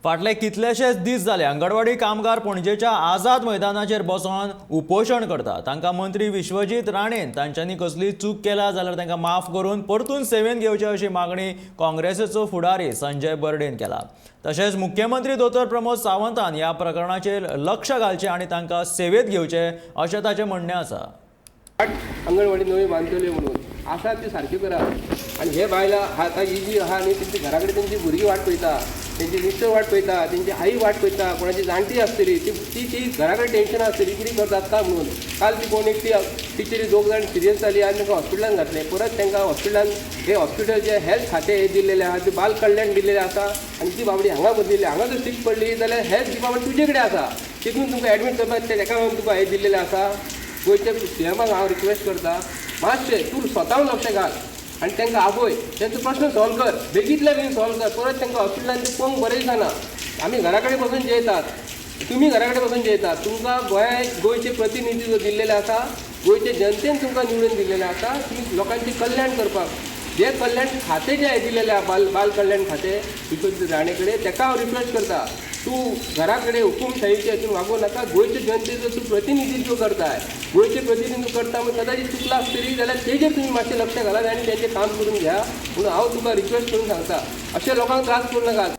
फाटले कितलेशेच दीस जाले अंगणवाडी कामगार पणजेच्या आझाद मैदानाचेर बसून उपोशण करतात। तांकां मंत्री विश्वजीत राणेन तांच्यांनी कसली चूक केल्या जाल्यार तांकां माफ करून परतून सेवेन घेवचे अशी मागणी काँग्रेसीचो फुडारी संजय बर्डेन केला। तशेंच मुख्यमंत्री दोतोर प्रमोद सावंतान ह्या प्रकरणाचेर लक्ष घालचें आनी तांकां सेवेत घेवचे अशें ताचें म्हणणें आसा। अंगणवाडी नवी बांदतल्यो म्हणून आसा ती सारक्यो करा आनी हे बायलां आतां ही जी आहा न्ही तेंची घरा कडेन तेंची भुरगीं वाट पळयता, तेंची मिस्टर वाट पळयता, तेंची आई वाट पळयता, कोणाची जाणटी आसतली ती घरा कडेन टेन्शन आसतली कितें करतात काय म्हणून। काल ती कोण एक ती टिचरी 2 जाण सिरियस जाली आनी तांकां हॉस्पिटलान घातले। परत तांकां हॉस्पिटलान हे हॉस्पिटल जे हेल्थ खातें हे दिल्लेलें आहा ते बाल कल्याण दिल्लेलें आसा आनी ती बाबडी हांगा बदलिल्ली। हांगा जर सीट पडली जाल्यार हेल्थ डिपार्टमेंट तुजे कडेन आसा, तितून तुमकां एडमीट करपाक तेका लागून तुका हे दिल्लेलें आसा। गोंयच्या सीएमाक हांव रिक्वेस्ट करता, मातशें तूं स्वताहून लक्ष घाल आनी तांकां आबय तेंचो प्रश्न सॉल्व कर, बेगीतल्या बेगीन सॉल्व कर। परत तांकां हॉस्पिटलान ते पळोवंक बरें दिसना। आमी घरा कडेन बसून जेयतात, तुमी घरा कडेन बसून जेयतात, तुमकां गोंयचे प्रतिनिधी दिल्लेले आसा, गोंयचे जनतेन तुमकां निवडून दिल्लेले आसा तुमी लोकांचे कल्याण करपाक। जे कल्याण खातें जें दिल्लेलें आसा बाल कल्याण खातें विश्वजीत राणे कडेन, ताका हांव रिक्वेस्ट करता तूं घरा कडेन हुकूमशाहीचे हातून वागूं नाका। गोंयच्या जनतेचो तूं प्रतिनिधित्व करताय, गोंयचे प्रतिनिधित्व करता म्हणून कदाचित चुकला आसतली जाल्यार तेजेर तुमी मातशें लक्ष घालात आनी तेंचें काम करून घ्या म्हणून हांव तुका रिक्वेस्ट करून सांगता। अशें लोकांक त्रास करूं नाकात।